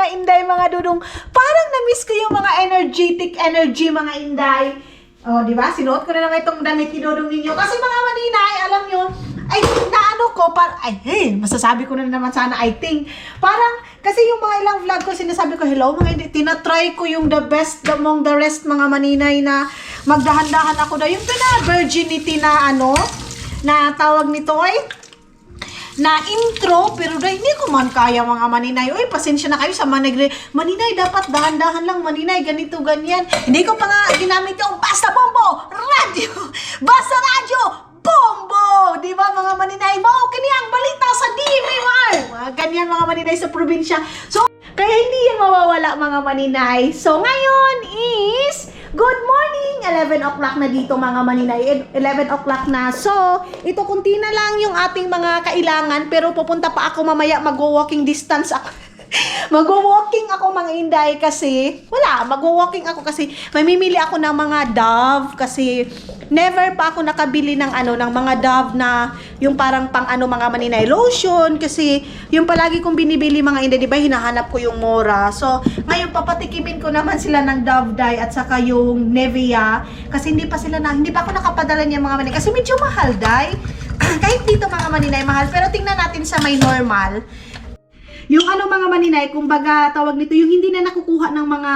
mga inday, mga dudong. Parang na-miss ko yung mga energetic energy, mga inday. Oh, di ba? Sinuot ko na naman itong damit ni Dodong ninyo. Kasi mga maninay, alam nyo, ay, naano ko, masasabi ko na naman sana, I think. Parang, kasi yung mga ilang vlog ko, sinasabi ko, hello, mga hindi, tinatry ko yung the best among the rest, mga maninay, na magdahan-dahan ako na yung virginity na, na tawag nito ay, na intro, pero hindi ko man kaya, mga maninay. Uy, pasensya na kayo sa maninay, dapat dahan-dahan lang, maninay, ganito, ganyan. Hindi ko pa nga ginamit yung basta bombo, radyo, basta radyo, bombo! Di ba, mga maninay? Wow, kaniyang balita sa DMR! Mga ganyan, mga maninay, sa probinsya. So, kaya hindi yan mawawala, mga maninay. So, ngayon is good morning! 11 o'clock na dito, mga maninay. 11 o'clock na. So, ito kunti na lang yung ating mga kailangan, pero pupunta pa ako mamaya, mag-walking distance ako. Mag-walking ako, mga inday, kasi mag-walking ako kasi mamimili ako ng mga Dove, kasi never pa ako nakabili ng ng mga Dove na yung parang pang mga maninay lotion, kasi yung palagi kong binibili, mga inday, di ba, hinahanap ko yung mura. So ngayon papatikimin ko naman sila ng Dove dye at saka yung Nivea, kasi hindi pa ako nakapadala niya, mga maninay, kasi medyo mahal dye. Kahit dito, mga maninay, mahal, pero tingnan natin sa may normal. Yung mga maninay, kumbaga tawag nito, yung hindi na nakukuha ng mga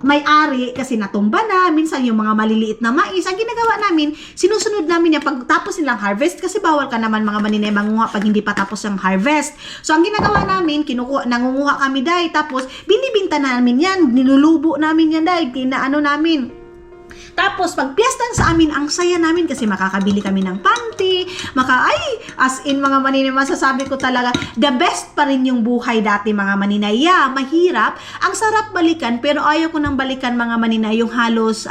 may-ari kasi natumba na, minsan yung mga maliliit na mais, ang ginagawa namin, sinusunod namin yan pag tapos nilang harvest, kasi bawal ka naman, mga maninay, manguha pag hindi pa tapos ang harvest. So ang ginagawa namin, nangunguha kami dahil, tapos binibinta namin yan, nilulubo namin yan dahil, namin. Tapos, pag piyestan sa amin, ang saya namin kasi makakabili kami ng panty, as in, mga maninay, masasabi ko talaga, the best pa rin yung buhay dati, mga maninay. Yeah, mahirap, ang sarap balikan, pero ayaw ko nang balikan, mga maninay, yung halos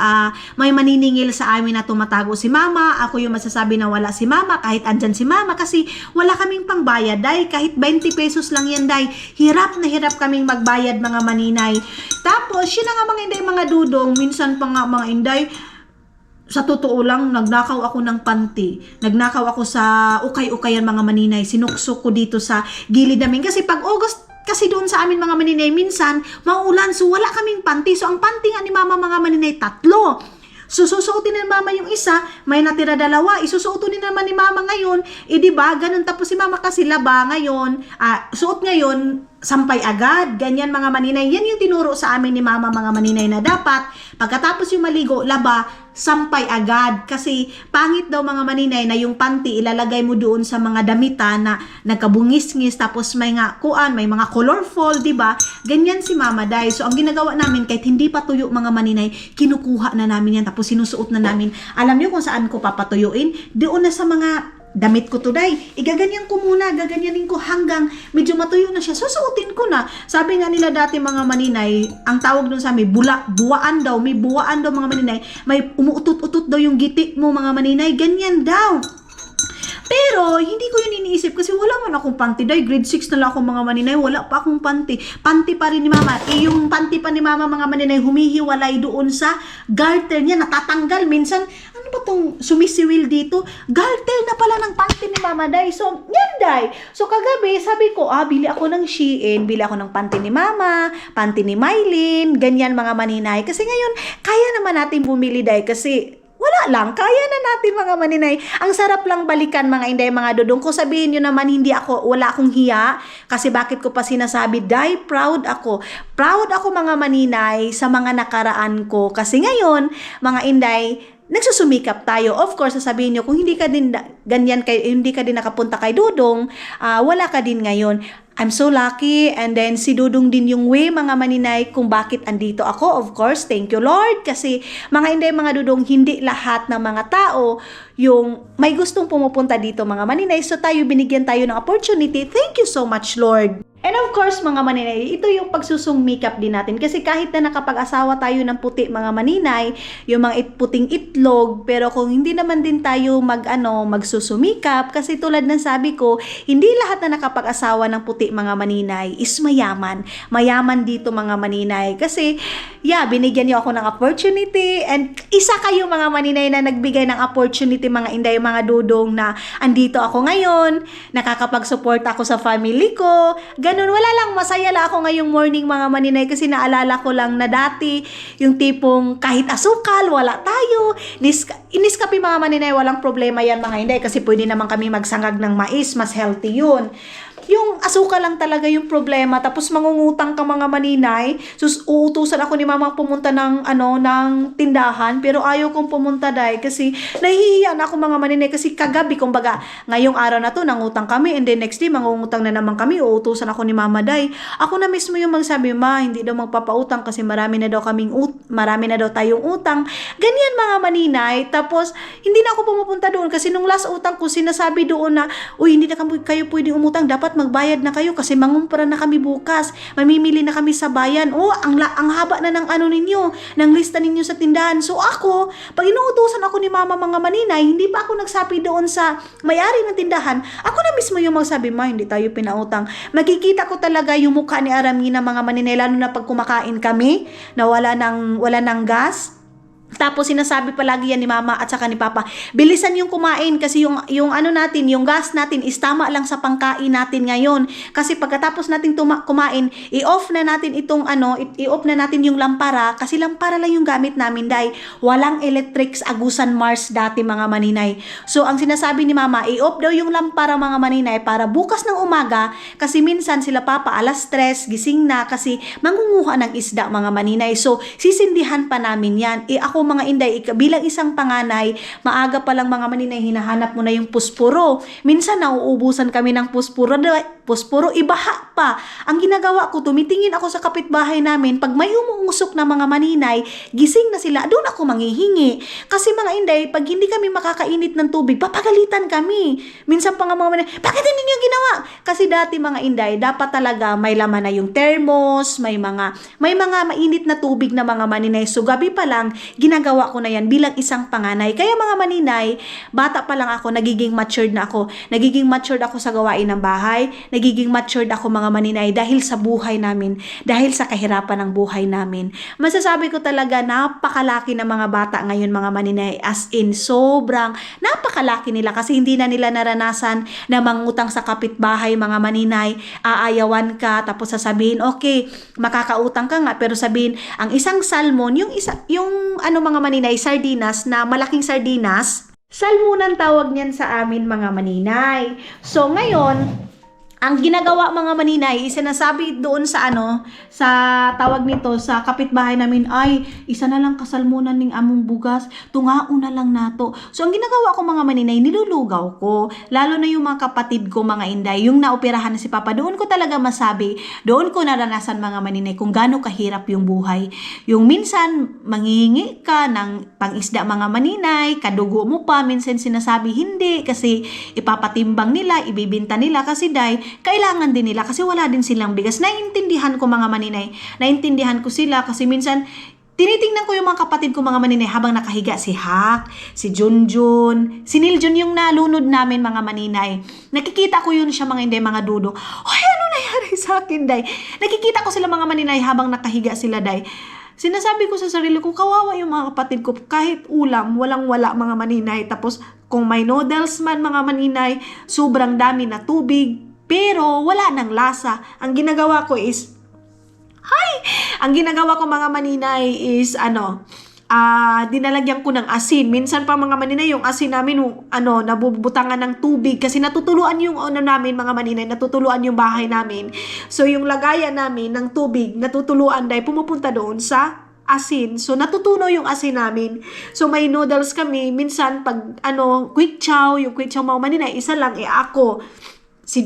may maniningil sa amin na tumatago si mama, ako yung masasabi na wala si mama, kahit andyan si mama, kasi wala kaming pangbayad, dahil kahit 20 pesos lang yan, dahil hirap na hirap kaming magbayad, mga maninay. Tapos, yun na nga, mga inday, mga dudong, minsan pa nga, mga inday, sa totoo lang, nagnakaw ako ng panty. Nagnakaw ako sa ukay-ukayan, mga maninay. Sinuksok ko dito sa gilid namin. Kasi pag August, kasi doon sa amin, mga maninay, minsan, maulan. So, wala kaming panty. So, ang panty nga ni mama, mga maninay, 3. So, susuotin ni mama yung isa, may natira 2. Isusuotin naman ni mama ngayon. Diba, ganun. Tapos si mama kasi laba ngayon. Suot ngayon, sampay agad. Ganyan, mga maninay. Yan yung tinuro sa amin ni mama, mga maninay, na dapat pagkatapos yung maligo, laba, sampay agad. Kasi pangit daw, mga maninay, na yung panty ilalagay mo doon sa mga damitan na nagkabungis-ngis, tapos may mga colorful, diba? Ganyan si mama dahil. So ang ginagawa namin, kahit hindi pa tuyo, mga maninay, kinukuha na namin yan, tapos sinusuot na namin. Alam niyo kung saan ko papatuyuin? Doon na sa mga damit ko today, igaganyan ko muna, gaganyanin ko hanggang medyo matuyo na siya, susuotin ko na. Sabi nga nila dati, mga maninay, ang tawag doon sa amin, buwaan daw, may buwaan daw, mga maninay, may umuutot-utot daw yung giti mo, mga maninay, ganyan daw. Pero, hindi ko yun iniisip kasi wala man akong panty. Dahil grade 6 na lang ako, mga maninay, wala pa akong panty. Panty pa rin ni mama. Yung panty pa ni mama, mga maninay, humihiwalay doon sa garter niya, natatanggal. Minsan, ano ba tong sumisiwil dito? Garter na pala ng panty ni mama, day. So, yan, day. So, kagabi, sabi ko, bili ako ng Shein, bili ako ng panty ni mama, panty ni Mylene, ganyan, mga maninay. Kasi ngayon, kaya naman natin bumili, day, kasi wala lang, kaya na natin, mga maninay. Ang sarap lang balikan, mga inday, mga dudong. Kung sabihin nyo naman, wala akong hiya, kasi bakit ko pa sinasabi, dahil proud ako. Proud ako, mga maninay, sa mga nakaraan ko. Kasi ngayon, mga inday, nagsusumikap tayo. Of course, sasabihin nyo, kung hindi ka din ganyan, hindi ka din nakapunta kay Dudong, wala ka din ngayon. I'm so lucky, and then si Dudong din yung way, mga maninay, kung bakit andito ako. Of course, thank you Lord, kasi mga inday, mga dudong, hindi lahat ng mga tao yung may gustong pumupunta dito, mga maninay. So binigyan tayo ng opportunity. Thank you so much, Lord. And of course, mga maninay, ito yung pagsusumikap din natin. Kasi kahit na nakapag-asawa tayo ng puti, mga maninay, yung mga puting itlog, pero kung hindi naman din tayo magsusumikap, kasi tulad ng sabi ko, hindi lahat na nakapag-asawa ng puti puti mga maninay is mayaman. Mayaman dito mga maninay. Kasi, binigyan niyo ako ng opportunity and isa kayo mga maninay na nagbigay ng opportunity mga inday, mga dudong na andito ako ngayon, nakakapag-support ako sa family ko. Ganun, wala lang, masaya lang ako ngayong morning mga maninay kasi naalala ko lang na dati yung tipong kahit asukal, wala tayo. Iniskapi mga maninay, walang problema yan mga inday kasi pwede naman kami magsangag ng mais, mas healthy yun. Yung asukal lang talaga yung problema, tapos mangungutang ka mga maninay. Uutusan ako ni mama pumunta ng tindahan, pero ayaw kong pumunta dahil kasi nahihiya na ako mga maninay kasi kagabi, kumbaga ngayong araw na to nangutang kami and then next day mangungutang na naman kami, uutusan ako ni mama dahil ako na mismo yung magsabi, ma, hindi daw magpapautang kasi marami na daw tayong utang. Ganyan mga maninay. Tapos hindi na ako pumupunta doon kasi nung last utang ko sinasabi doon na, uy, hindi na kayo pwedeng umutang, dapat magbayad na kayo kasi mangumpra na kami bukas, mamimili na kami sa bayan. Ang haba na ng ng lista ninyo sa tindahan. So ako, pag inuutusan ako ni mama mga maninay, hindi pa ako nagsabi doon sa may-ari ng tindahan, ako na mismo yung magsabi, ma, hindi tayo pinautang. Makikita ko talaga yung mukha ni Aramina mga maninay, lalo na pag kumakain kami na wala ng gas. Tapos sinasabi palagi yan ni mama at saka ni papa, bilisan yung kumain kasi yung yung gas natin is tama lang sa pangkain natin ngayon. Kasi pagkatapos natin kumain, i-off na natin i-off na natin yung lampara kasi lampara lang yung gamit namin dahil walang electrics agusan Mars dati mga maninay. So ang sinasabi ni mama, i-off daw yung lampara mga maninay para bukas ng umaga kasi minsan sila papa alas 3 gising na kasi mangunguha ng isda mga maninay. So sisindihan pa namin yan. Ako mga inday, bilang isang panganay, maaga pa lang mga maninay, hinahanap mo na yung puspuro. Minsan nauubusan kami ng puspuro, ibaha pa. Ang ginagawa ko, tumitingin ako sa kapitbahay namin, pag may umuusok na mga maninay, gising na sila, doon ako manghihingi. Kasi mga inday, pag hindi kami makakainit ng tubig, papagalitan kami. Minsan pa nga mga maninay, bakit hindi niyo ginawa? Kasi dati mga inday, dapat talaga may laman na yung thermos, may mga mainit na tubig na mga maninay. So gabi pa lang, ginagawa ko na yan bilang isang panganay. Kaya mga maninay, bata pa lang ako, nagiging matured na ako. Nagiging matured ako sa gawain ng bahay. Nagiging matured ako mga maninay dahil sa buhay namin. Dahil sa kahirapan ng buhay namin. Masasabi ko talaga, napakalaki ng mga bata ngayon mga maninay. As in, sobrang napakalaki nila kasi hindi na nila naranasan na mangutang sa kapitbahay mga maninay. Aayawan ka, tapos sasabihin, okay, makakautang ka nga, pero sabihin, ang isang salmon, yung mga maninay, sardinas na malaking sardinas, salmonan tawag niyan sa amin mga maninay. So ngayon, ang ginagawa mga maninay, sinasabi doon sa sa tawag nito, sa kapitbahay namin, ay, isa na lang kasalmunan ning among bugas, tungao na lang nato. So, ang ginagawa ko mga maninay, nilulugaw ko. Lalo na yung mga kapatid ko, mga inday, yung naoperahan na si Papa, doon ko talaga masabi, doon ko naranasan mga maninay kung gaano kahirap yung buhay. Yung minsan, manghihingi ka ng pangisda mga maninay, kadugo mo pa, minsan sinasabi hindi, kasi ipapatimbang nila, ibibinta nila, kasi kailangan din nila kasi wala din silang bigas. Naiintindihan ko mga maninay. Naiintindihan ko sila kasi minsan tinitingnan ko yung mga kapatid ko mga maninay habang nakahiga si Hak, si Junjun, si Niljun yung nalunod namin mga maninay. Nakikita ko yun siya mga inday, mga dudo. Hoy, ano nangyari sa akin, day? Nakikita ko sila mga maninay habang nakahiga sila, day. Sinasabi ko sa sarili ko, kawawa yung mga kapatid ko, kahit ulam, walang-wala mga maninay. Tapos kung may noodles man mga maninay, sobrang dami na tubig, pero wala ng lasa. Ang ginagawa ko is, ang ginagawa ko mga maninay is, dinalagyan ko ng asin. Minsan pa mga maninay, yung asin namin, nabubutangan ng tubig kasi natutuluan yung namin mga maninay, natutuluan yung bahay namin. So yung lagayan namin ng tubig, natutuluan dahil pumupunta doon sa asin. So natutunaw yung asin namin. So may noodles kami. Minsan pag quick chow, yung quick chow mga maninay, isa lang, ako. Si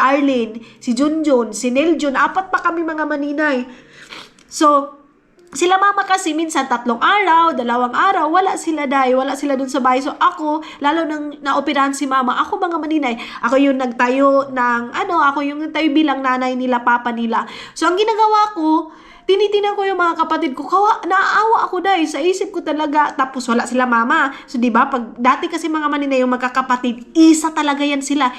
Arlene, si Junjun, si Niljun, 4 pa kami mga maninay. So, sila mama kasi minsan 3 araw, 2 araw, wala sila dun sa bahay. So ako, lalo nang naoperahan si mama, ako mga maninay, ako yung nagtayo ng, ako yung nagtayo bilang nanay nila, papa nila. So ang ginagawa ko, tinitingnan ko yung mga kapatid ko, naaawa ako dahil sa isip ko talaga, tapos wala sila mama. So diba, pag dati kasi mga maninay yung magkakapatid, isa talaga yan sila.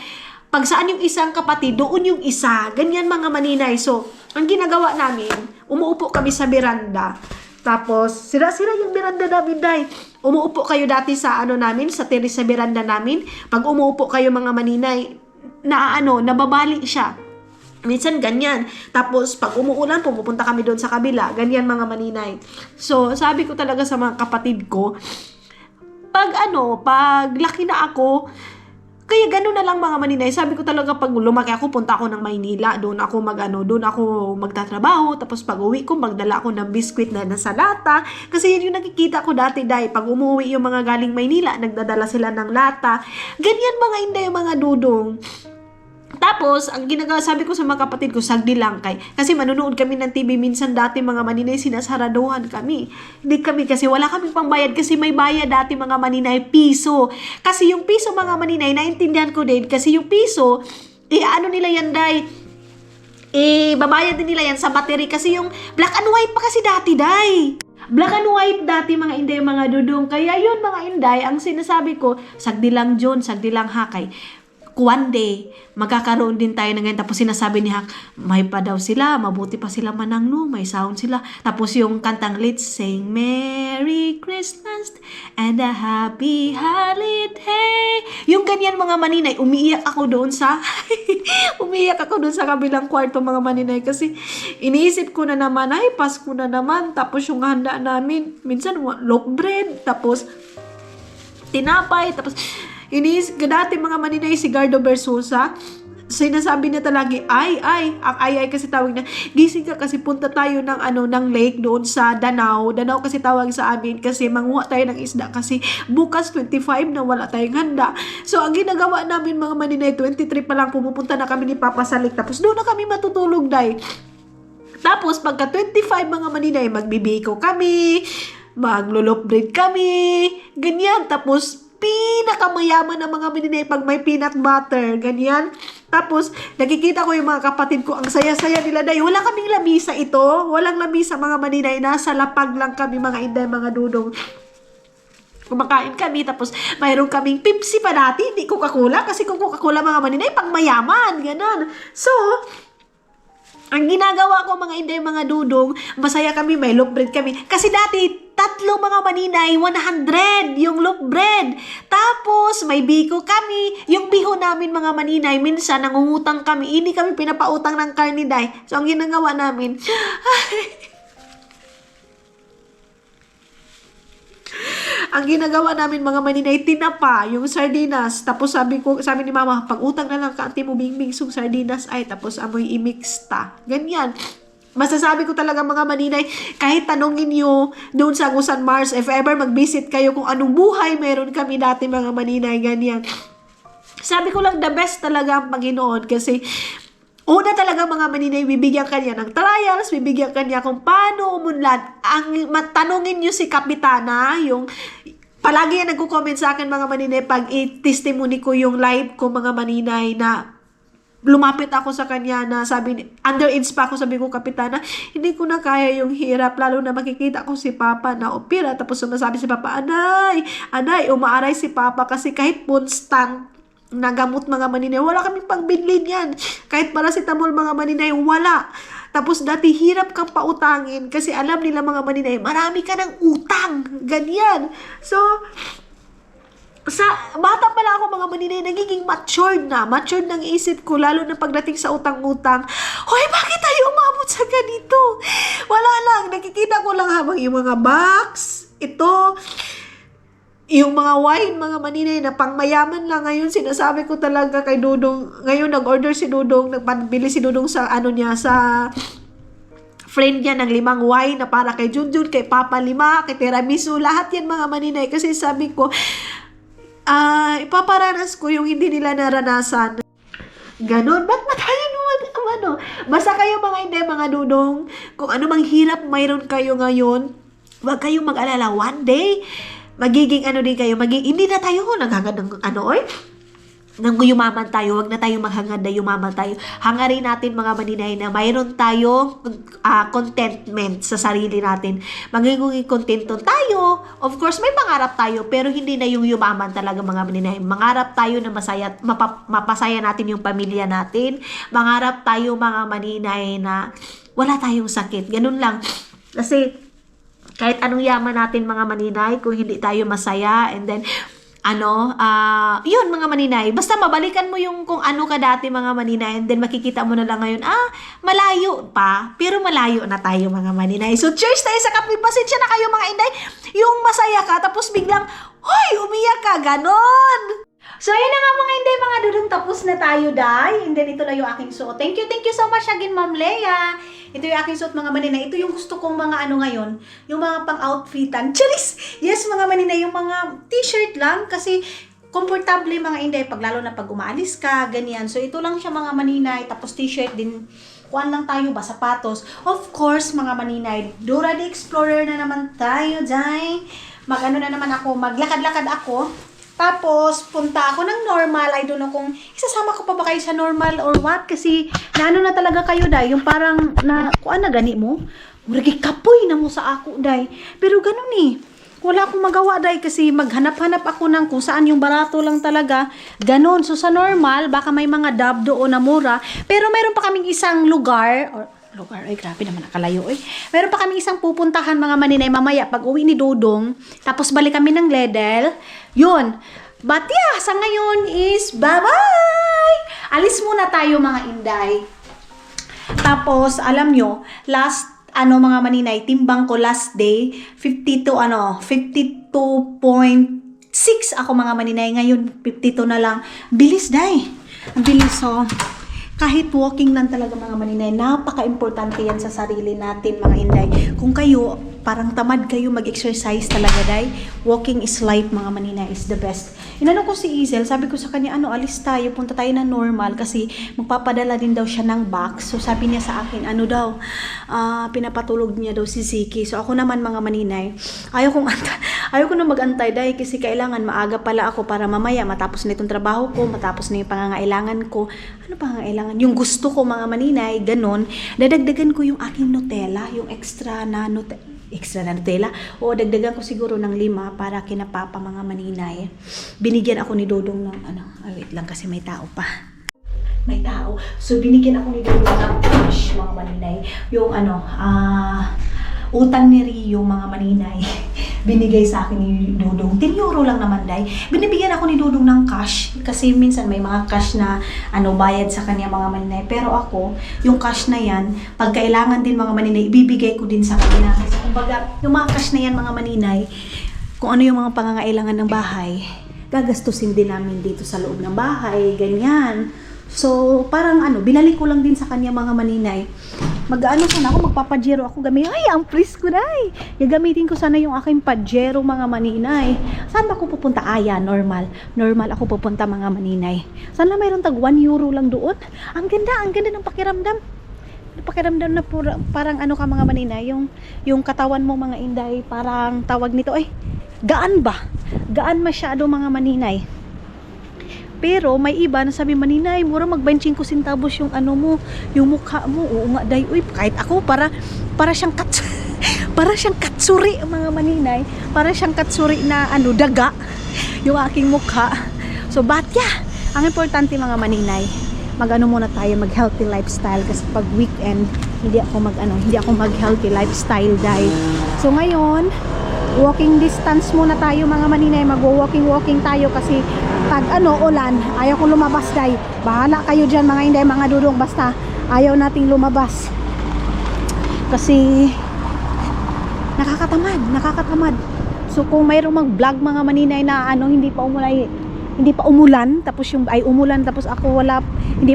pag saan yung isang kapatid, doon yung isa. Ganyan mga maninay. So, ang ginagawa namin, umuupo kami sa beranda. Tapos, sira-sira yung beranda namin, day. Umuupo kayo dati sa ano namin, sa terrace sa beranda namin. Pag umuupo kayo mga maninay, nababali siya. Minsan ganyan. Tapos, pag umuulan, pumupunta kami doon sa kabila. Ganyan mga maninay. So, sabi ko talaga sa mga kapatid ko, pag laki na ako, kaya gano'n na lang mga maninay. Sabi ko talaga pag lumaki ako, punta ako ng Maynila. Doon ako doon ako magtatrabaho. Tapos pag uwi ko, magdala ako ng biskwit na nasa lata. Kasi yun yung nakikita ko dati, day. Pag umuwi yung mga galing Maynila, nagdadala sila ng lata. Ganyan mga inday, mga dudong. Tapos, ang ginagawa, sabi ko sa mga kapatid ko, sagdi lang kasi manunood kami ng TV minsan dati mga maninay, sinasaraduhan kami. Hindi kami, kasi wala kaming pangbayad, kasi may bayad dati mga maninay, piso. Kasi yung piso mga maninay, naintindihan ko din, kasi yung piso, nila yan, day, babayad din nila yan sa battery, kasi yung black and white pa kasi dati, day. Black and white dati mga inday, mga dudong. Kaya yun mga inday, ang sinasabi ko, sagdi lang John, sagdi lang Hakay. One day, magkakaroon din tayo ng ganyan. Tapos sinasabi ni Hak, may pa daw sila, mabuti pa sila manangno, may sound sila. Tapos yung kantang Let's Sing Merry Christmas and a Happy Holiday. Yung ganyan mga maninay, umiiyak ako doon sa kabilang kwarto mga maninay. Kasi iniisip ko na naman, ay Pasko na naman. Tapos yung handa namin, minsan loaf bread, tapos tinapay, tapos dati mga maninay, si Gardo Versosa, sinasabi niya talaga, ang ay kasi tawag na, gising ka kasi punta tayo ng lake doon sa Danau kasi tawag sa amin, kasi manguha tayo ng isda, kasi bukas 25 na wala tayong handa. So, ang ginagawa namin mga maninay, 23 pa lang, pumupunta na kami ni Papa sa lake, tapos doon na kami matutulog, day. Tapos, pagka 25 mga maninay, magbibiko kami, maglulop bread kami, ganyan, tapos, pinakamayaman ng mga maninay pag may peanut butter, ganyan. Tapos, nakikita ko yung mga kapatid ko, ang saya-saya nila, day. Wala kaming lamisa ito. Walang lamisa mga maninay. Nasa lapag lang kami mga inday, mga dudong. Kumakain kami, tapos mayroon kaming Pepsi pa dati, hindi Coca-Cola. Kasi kung Coca-Cola mga maninay, pang mayaman, ganon. So, ang ginagawa ko mga inday, mga dudong, masaya kami, may loaf bread kami. Kasi dati, 3 mga maninay, 100 yung loaf bread. Tapos, may biko kami. Yung biho namin mga maninay, minsan nangungutang kami. Hindi kami pinapautang ng karne, day. So, ang ginagawa namin, mga maninay, tinapa, yung sardinas. Tapos sabi ni mama, pag utang na lang ka, ante mo bingbing sung sardinas ay, tapos amoy i-mix ta. Ganyan. Masasabi ko talaga mga maninay, kahit tanungin nyo doon sa Agusan Mars, if ever mag-visit kayo kung anong buhay meron kami dati mga maninay, ganyan. Sabi ko lang, the best talaga ang Panginoon, kasi una talaga mga maninay, bibigyan kanya ng trials, bibigyan kanya kung paano umunlad. Ang tanungin nyo si Kapitana, yung palagi yan nagko-comment sa akin mga maninay, pag i-testimony ko yung live ko mga maninay, na lumapit ako sa kanya na sabi, underage pa ako, sabi ko, Kapitana, hindi ko na kaya yung hirap, lalo na makikita ko si Papa na opera, tapos sumasabi si Papa, Anay, umaaray si Papa, kasi kahit constant na gamot mga maninay, wala kaming pangbinlin yan. Kahit paracetamol mga maninay, wala. Tapos dati hirap kang pautangin, kasi alam nila mga maninay, marami ka ng utang. Ganyan. So, sa bata pala ako mga maninay, nagiging matured ng isip ko, lalo na pagdating sa utang-utang. Hoy, bakit tayo umabot sa ganito? Wala lang, nakikita ko lang habang yung mga box, ito, yung mga wine, mga maninay, na pangmayaman lang. Ngayon, sinasabi ko talaga kay Dudong, ngayon nag-order si Dudong, nagpabili si Dudong sa sa friend niya ng 5 wine na para kay Junjun, kay Papa 5, kay Tiramisu, lahat yan mga maninay. Kasi sabi ko, ipaparanas ko yung hindi nila naranasan. Ganon. Ba't ba tayo naman, Basta kayo mga hindi, mga dudong, kung ano mang hirap mayroon kayo ngayon, huwag kayong mag-alala. One day, magiging din kayo, hindi na tayo nagagandang nang yumaman tayo, wag na tayong maghangad na yumaman tayo. Hangarin natin mga maninay na mayroon tayo contentment sa sarili natin. Magiging contento tayo. Of course, may pangarap tayo, pero hindi na yung yumaman talaga mga maninay. Mangarap tayo na masaya, mapasaya natin yung pamilya natin. Mangarap tayo mga maninay na wala tayong sakit. Ganun lang. Kasi kahit anong yaman natin mga maninay, kung hindi tayo masaya, and then yun mga maninay, basta mabalikan mo yung kung ano ka dati mga maninay, and then makikita mo na lang ngayon, malayo pa, pero malayo na tayo mga maninay. So cheers tayo sa kape. Pasensya na kayo mga inday, yung masaya ka, tapos biglang, hoy, umiyak ka, ganon. So, ayun na nga mga inday, mga dudong, tapos na tayo, day. And then, ito na yung aking suot. Thank you so much again, Ma'am Leia. Ito yung aking suot, mga maninay. Ito yung gusto kong mga ngayon, yung mga pang-outfitan. Charis! Yes, mga maninay, yung mga t-shirt lang, kasi komportable mga inday, lalo na pag umaalis ka, ganyan. So, ito lang siya mga maninay, tapos t-shirt din. Kuan lang tayo ba, sapatos. Of course, mga maninay, Dora the Explorer na naman tayo, day. Na naman ako, maglakad-lakad ako. Tapos, punta ako ng normal. I don't know kung isasama ko pa ba kayo sa normal or what. Kasi, na talaga kayo, day. Yung parang, kuan na gani mo. Muragi kapoy na mo sa ako, day. Pero ganun eh. Wala akong magawa, day. Kasi maghanap-hanap ako ng kung saan yung barato lang talaga. Ganun. So, sa normal, baka may mga dab doon na mura. Pero meron pa kaming isang lugar, ay grabe naman, nakalayo eh. Meron pa kami isang pupuntahan mga maninay mamaya pag uwi ni Dodong. Tapos balik kami ng Ledel. Yun. But yeah, sa ngayon is bye-bye! Alis muna tayo mga inday. Tapos, alam nyo, last, mga maninay, timbang ko last day, 52.6 ako mga maninay. Ngayon, 52 na lang. Bilis, day. Ang bilis, so kahit walking lang talaga mga maninay, napaka-importante yan sa sarili natin mga inday. Kung kayo, parang tamad kayo mag-exercise talaga, day. Walking is life mga maninay, is the best. Inano ko si Izel, sabi ko sa kanya, alis tayo, punta tayo na normal kasi magpapadala din daw siya ng box. So sabi niya sa akin, pinapatulog niya daw si Ziki. So ako naman mga maninay, ayaw ko na mag-antay, day, kasi kailangan maaga pala ako para mamaya matapos na itong trabaho ko, matapos na yung pangangailangan ko. Ano pangangailangan? Yung gusto ko mga maninay, ganon. Dadagdagan ko yung aking Nutella, yung extra na Nutella. O dagdagan ko siguro ng 5 para kina Papa mga maninay. Binigyan ako ni Dodong ng wait lang kasi may tao pa. May tao. So binigyan ako ni Dodong ng cash mga maninay. Yung utang ni Rio mga maninay. Binigay sa akin ni Dodong. 10 euro lang naman, day. Binibigyan ako ni Dodong ng cash. Kasi minsan may mga cash na bayad sa kanya mga maninay. Pero ako, yung cash na yan, pag kailangan din mga maninay, ibibigay ko din sa kanya. Kasi kumbaga, yung mga cash na yan mga maninay, kung ano yung mga pangangailangan ng bahay, gagastusin din namin dito sa loob ng bahay, ganyan. So, parang binalik ko lang din sa kanya mga maninay. Sana ako, magpapajero ako gamit. Ay, ang please ko, day. Gagamitin ko sana yung aking pajero mga maninay. Saan ba ako pupunta? Normal. Normal ako pupunta mga maninay. Sana mayroon tag 1 euro lang doon. Ang ganda ng pakiramdam. Pakiramdam na parang ka mga maninay. Yung katawan mo mga inday, parang tawag nito, gaan ba? Gaan masyado mga maninay. Pero may iba na sabi, maninay, mura mag-25 centavos yung yung mukha mo. Oo nga, day. Uy, kahit ako, para siyang para siyang katsuri mga maninay. Para siyang katsuri na daga yung aking mukha. So, ang importante mga maninay, muna tayo, mag-healthy lifestyle kasi pag weekend, hindi ako mag-healthy lifestyle, day. So, ngayon, walking distance muna tayo mga maninay. Mag-walking tayo kasi pag ulan, ayaw kong lumabas, day. Bahala kayo dyan mga inday, mga dudong, basta ayaw nating lumabas kasi nakakatamad. So kung mayroong mag-vlog mga maninay na hindi pa umulan, tapos umulan tapos ako hindi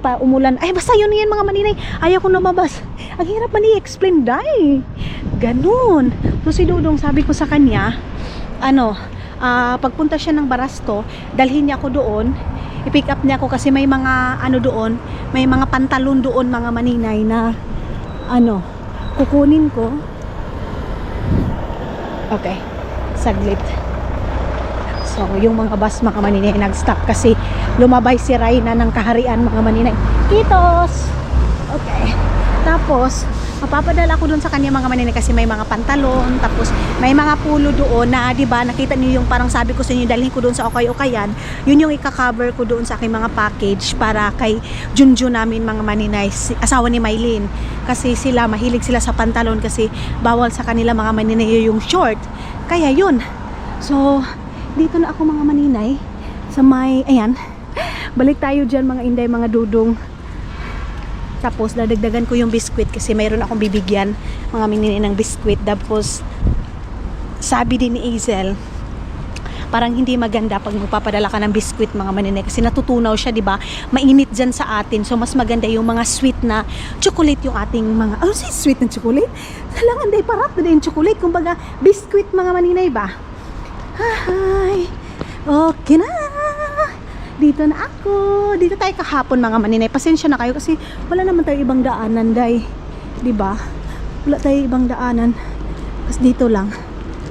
pa umulan, basta yun yan mga maninay, ayaw kong lumabas. Ang hirap man i-explain, day. Ganun. So si Dudong, sabi ko sa kanya, pagpunta siya ng Barasto, dalhin niya ako doon, i-pick up niya ako kasi may mga doon, may mga pantalon doon mga maninay na kukunin ko. Okay, saglit. So, yung mga bus mga maninay nag-stop kasi lumabay si Rayna ng kaharian mga maninay. Kitos! Okay. Tapos, mapapadala ko doon sa kanya mga maninay kasi may mga pantalon, tapos may mga pulo doon na, di ba, nakita niyo yung parang sabi ko sa inyo, dalhin ko doon sa Okay-Okayan. Yun yung ika-cover ko doon sa aking mga package para kay Junjun namin mga maninay, asawa ni Maylin. Kasi sila, mahilig sila sa pantalon kasi bawal sa kanila mga maninay yung short. Kaya yun. So, dito na ako mga maninay sa may, ayan, balik tayo dyan mga inday, mga dudong. Tapos dadagdagan ko yung biskwit kasi mayroon akong bibigyan mga maninay ng biskwit. Tapos sabi din ni Hazel, parang hindi maganda pag magpapadala ka ng biskwit mga maninay kasi natutunaw siya, di ba? Mainit dyan sa atin. So mas maganda yung mga sweet na chocolate yung ating mga, ano si sweet na chocolate? Talangan day parat na yung chocolate. Kumbaga biskwit mga maninay ba? Hi! Okay na! Dito na ako. Dito tayo kahapon mga maninay. Pasensya na kayo kasi wala naman tayo ibang daanan, day. 'Di ba? Wala tayo ibang daanan. Kasi dito lang.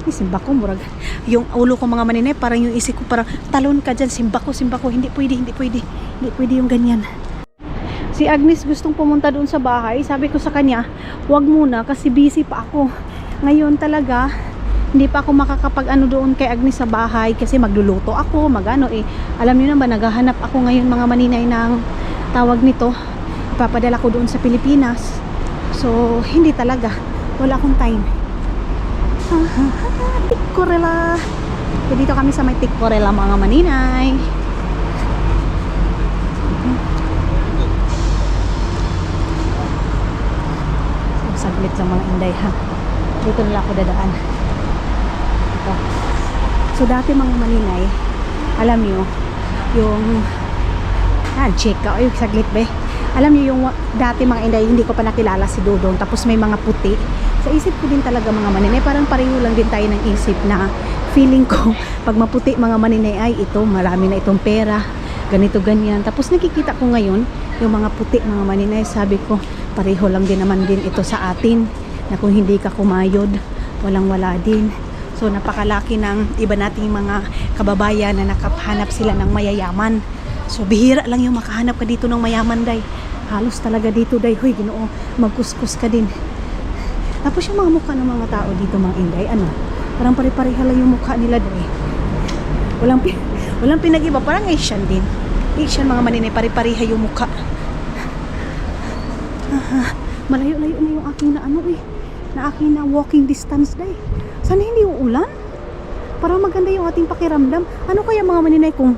Ay, simba ko murag. Yung ulo ko mga maninay, parang yung isip ko parang talon ka diyan, simba ko. Hindi pwede, hindi pwede. Hindi pwede yung ganyan. Si Agnes gustong pumunta doon sa bahay. Sabi ko sa kanya, "Wag muna kasi busy pa ako." Ngayon talaga hindi pa ako makakapag-ano doon kay Agnes sa bahay kasi magluluto ako, magano alam niyo naman, naghahanap ako ngayon mga maninay ng tawag nito, ipapadala ko doon sa Pilipinas. So, hindi talaga. Wala akong time. Tikkorela. So, dito kami sa may Tikkorela mga maninay. So, saglit lang mga inday ha. Dito nila ako dadaan. So dati mga maninay, alam nyo yung check ka, saglit be, alam nyo yung dati mga inday, hindi ko pa nakilala si Dodong, tapos may mga puti sa isip ko din talaga mga maninay, parang pareho lang din tayo ng isip na feeling ko pag maputi mga maninay ay ito, marami na itong pera, ganito ganyan. Tapos nakikita ko ngayon yung mga puti mga maninay, sabi ko pareho lang din naman din ito sa atin, na kung hindi ka kumayod walang wala din. So napakalaki ng iba nating mga kababayan na nakahanap sila ng mayayaman. So bihira lang yung makahanap ka dito ng mayaman, day. Halos talaga dito, day. Hoy, Ginoo, magkuskus ka din. Tapos yung mga mukha ng mga tao dito mga inday, ano, parang pare-pareha lang yung mukha nila, day. Walang pinag-iba, parang Asian din. Asian mga maninay, pare-pareha yung mukha. Malayo-layo na yung aking na aking na walking distance, day. Sana hindi uulan para maganda yung ating pakiramdam. Ano kaya mga maninay kung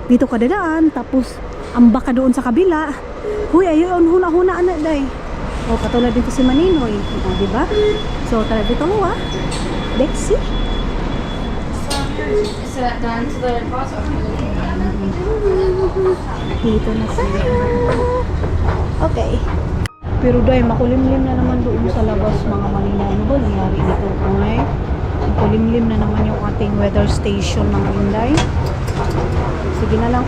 dito ka dadaan tapos ambak ka doon sa kabila? Huy, ayun, huna-huna na, day. O, katulad dito si Maninoy, diba? So tara dito mo Dexy. Dito na tayo. Okay. Pero day, makulimlim na naman doon sa labas mga maninay. Ano ba nangyari dito? Okay. Makulimlim na naman yung ating weather station mga inday. Sige na lang.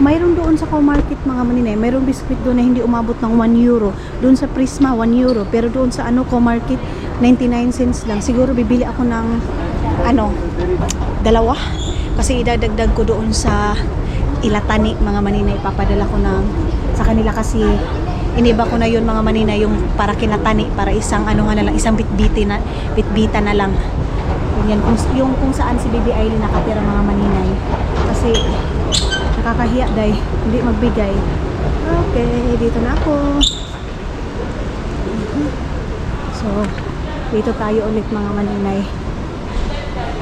Mayroon doon sa Co-Market mga maninay, mayroon biskwit doon na hindi umabot ng 1 euro. Doon sa Prisma 1 euro. Pero doon sa Co-Market 99 cents lang. Siguro bibili ako ng dalawa. Kasi idadagdag ko doon sa Ilatani mga maninay. Papadala ko sa kanila kasi iniba ko na yun mga maninay, yung para kinatani, para isang isang bitbita na lang. Yan, kung saan si Baby Aileen nakatira mga maninay. Kasi nakakahiya, day, hindi magbigay. Okay, dito na ako. So, dito tayo ulit mga maninay.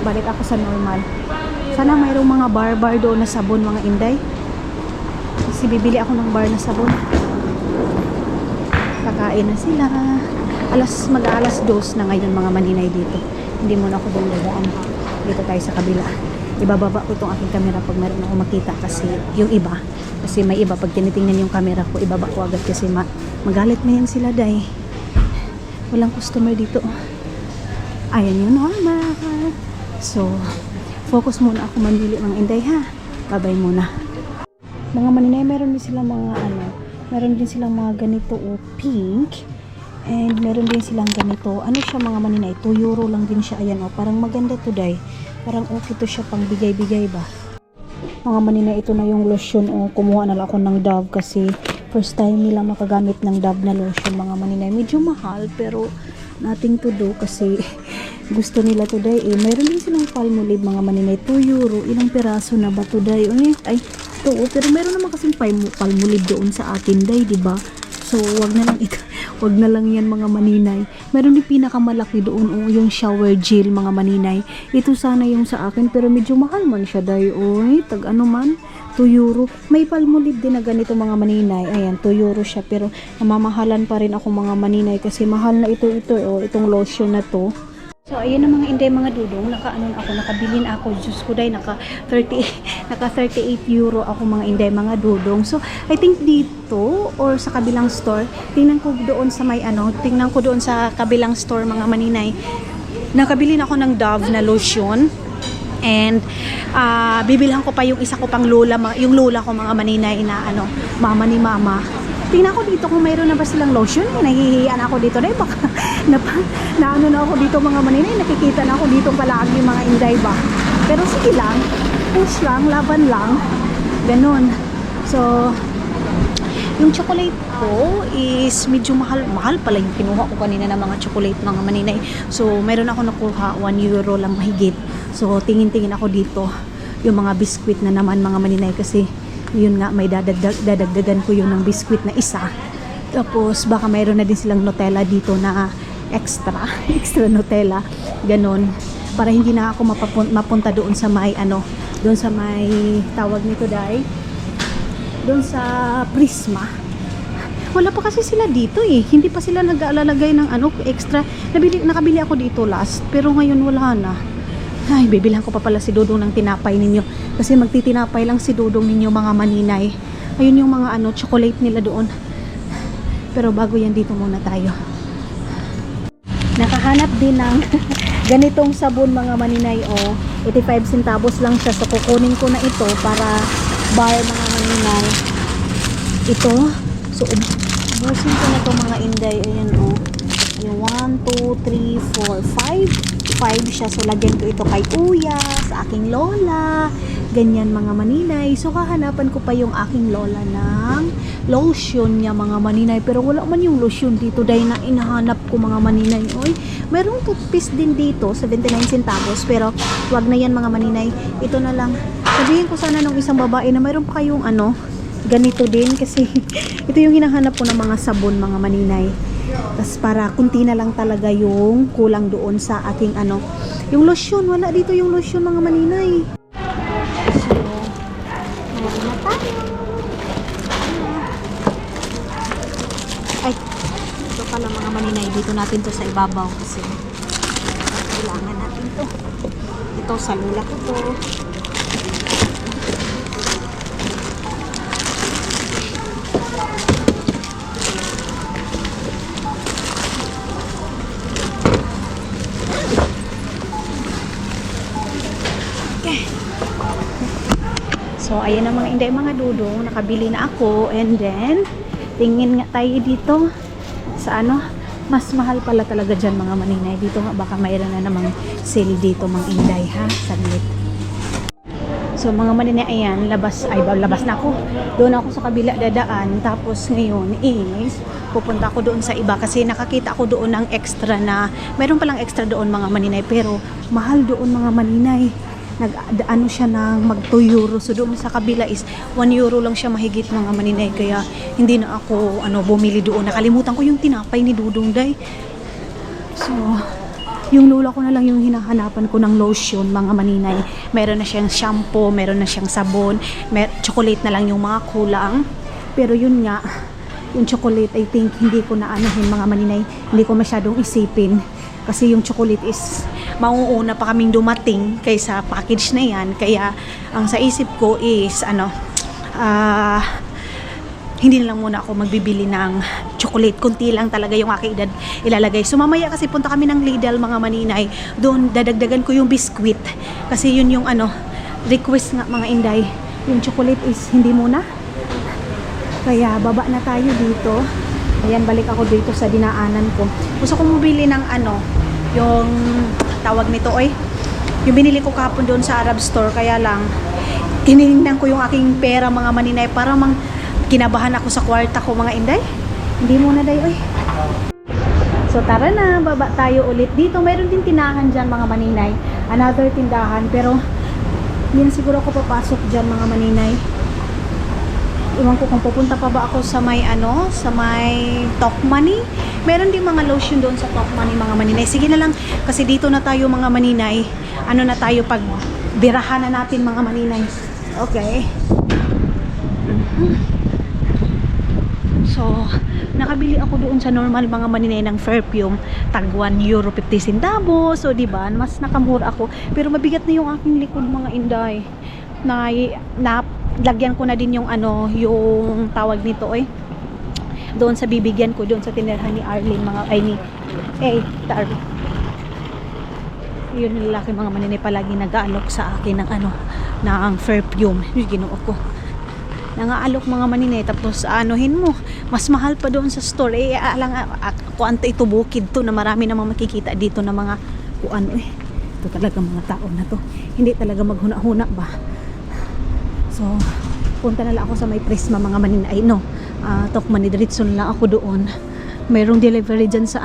Balik ako sa normal. Sana mayroong mga bar doon na sabon mga inday. Kasi bibili ako ng bar na sabon. Kakain na sila. Mag-alas 2 na ngayon mga maninay dito. Hindi muna ako doon dadaan. Dito tayo sa kabila. Ibababa ko itong aking camera pag meron ako makita kasi yung iba. Kasi may iba pag tinitingnan yung camera ko, ibaba ko agad kasi magalit na yan sila, day. Walang customer dito. Ayan yung normal. So, focus muna ako mamili mga inday ha. Bye-bye muna. Mga maninay, meron din silang mga meron din silang mga ganito pink. And meron din silang ganito. Ano siya mga maninay? 2 euro lang din siya. Ayan o. Parang maganda to day. Parang okay to siya pang bigay-bigay ba. Mga maninay, ito na yung lotion o. Kumuha na lang ako ng Dove kasi first time nila makagamit ng Dove na lotion mga maninay. Medyo mahal pero nothing to do kasi gusto nila today eh. Mayroon din silang Palmolive mga maninay. 2 euro. Ilang piraso na ba today? Ay, ito pero meron naman kasing Palmolive doon sa atin day, diba? So, wag na lang ito. Wag na lang yan mga maninay. Meron din pinakamalaki doon yung shower gel mga maninay. Ito sana yung sa akin pero medyo mahal man siya day. Oy, tag ano man, 2 euro. May Palmolive din na ganito mga maninay. Ayan, 2 euro siya pero namamahalan pa rin ako mga maninay kasi mahal na itong lotion na to. So, ayan ang mga inday mga dudong, nakabilin ako, Diyos ko day, naka 38 euro ako mga inday mga dudong. So, I think dito, or sa kabilang store, tingnan ko doon sa kabilang store mga maninay, nakabilin ako ng Dove na lotion, and bibilhan ko pa yung isa ko pang lola, yung lola ko mga maninay na mama ni mama. Tingnan ko dito kung mayroon na ba silang lotion. Nahihiyan ako dito na baka na ako dito mga maninay. Nakikita na ako dito palagi mga inday ba. Pero sige lang, push lang, laban lang. Ganon. So, yung chocolate ko is medyo mahal. Mahal pala yung kinuha ko kanina ng mga chocolate mga maninay. So, mayroon ako nakuha 1 euro lang mahigit. So, tingin-tingin ako dito yung mga biskwit na naman mga maninay kasi yun nga, may dadagdagan ko yun ng biskwit na isa. Tapos, baka mayroon na din silang Nutella dito na extra Nutella. Ganon. Para hindi na ako mapunta doon sa may, doon sa may, tawag nito dahil, doon sa Prisma. Wala pa kasi sila dito eh. Hindi pa sila nag-aalalagay ng extra. Nakabili ako dito last, pero ngayon wala na. Ay, bibilhan ko pa pala si Dudong ng tinapay ninyo. Kasi magtitinapay lang si Dudong ninyo mga maninay. Ayun yung mga chocolate nila doon. Pero bago yan, dito muna tayo. Nakahanap din ng ganitong sabon mga maninay. 85 centavos lang siya. So kukunin ko na ito para bar mga maninay. Ito. So ubusin ko na ito mga inday. Ayan Yung 1, 2, 3, 4, 5 siya. So, lagyan ko ito kay Uya, sa aking lola. Ganyan mga maninay. So, kahanapan ko pa yung aking lola ng lotion niya mga maninay. Pero wala man yung lotion dito dahil na inahanap ko mga maninay. Oy, mayroong toothpaste din dito, 79 centavos. Pero, wag na yan mga maninay. Ito na lang. Sabihin ko sana ng isang babae na mayroon pa kayong ganito din. Kasi, ito yung hinahanap ko ng mga sabon mga maninay. Tapos para kunti na lang talaga yung kulang doon sa aking yung lotion. Wala dito yung lotion mga maninay. So, meron na tayo. Ay, ito pala mga maninay. Dito natin to sa ibabaw kasi kailangan natin to. Ito sa lula ko to. So, ayan ang mga inday mga dudong. Nakabili na ako. And then, tingin nga tayo dito sa mas mahal pala talaga dyan mga maninay. Dito nga baka mayroon na namang sale dito mga inday ha. Saglit. So, mga maninay, ayan. Labas na ako. Doon ako sa kabila dadaan. Tapos ngayon is pupunta ako doon sa iba kasi nakakita ako doon ng extra na mayroon palang extra doon mga maninay. Pero, mahal doon mga maninay. Siya ng mag 2 euro. So doon sa kabila is 1 euro lang siya mahigit mga maninay. Kaya hindi na ako bumili doon. Nakalimutan ko yung tinapay ni Dudong day. So yung lola ko na lang yung hinahanapan ko ng lotion mga maninay. Meron na siyang shampoo, meron na siyang sabon, chocolate na lang yung mga kulang. Pero yun nga, yung chocolate I think hindi ko na mga maninay. Hindi ko masyadong isipin. Kasi yung chocolate is mauuna pa kaming dumating kaysa package na yan. Kaya ang sa isip ko is hindi na lang muna ako magbibili ng chocolate. Kunti lang talaga yung aking edad ilalagay. So mamaya kasi punta kami ng Lidl mga maninay. Doon dadagdagan ko yung biskwit. Kasi yun yung request nga mga inday. Yung chocolate is hindi muna. Kaya baba na tayo dito. Ayan, balik ako dito sa dinaanan ko. Gusto ko mabili ng ano, yung tawag nito, yung binili ko kahapon doon sa Arab store, kaya lang tinignan ko yung aking pera mga maninay para kinabahan ako sa kwarta ko mga inday. Hindi muna day, So tara na, baba tayo ulit dito. Mayroon din tindahan dyan mga maninay. Another tindahan, pero hindi na siguro ako papasok dyan mga maninay. Iwan ko kung pupunta pa ba ako sa may sa may Tokmani. Meron din mga lotion doon sa Tokmani mga maninay. Sige na lang, kasi dito na tayo mga maninay. Ano na tayo, pag birahan na natin mga maninay. Okay. So, nakabili ako doon sa normal mga maninay ng perfume, tag 1 euro 50 centavos. So, di ba? Mas nakamura ako. Pero mabigat na yung aking likod mga inday. Lagyan ko na din yung yung tawag nito doon sa bibigyan ko doon sa tinirhan ni Arlene yun yung lalaki mga maninay palagi nag-aalok sa akin ng ng perfume. Yung ginoo ko, nangaalok mga maninay, tapos anuhin mo, mas mahal pa doon sa store. Alang kuanta ito, bukid to na marami namang makikita dito na mga ito talaga mga tao na to, hindi talaga maghuna-huna ba. So, punta na lang ako sa may Prisma mga maninay, Tokmani, diretso na lang ako doon. Mayroong delivery dyan sa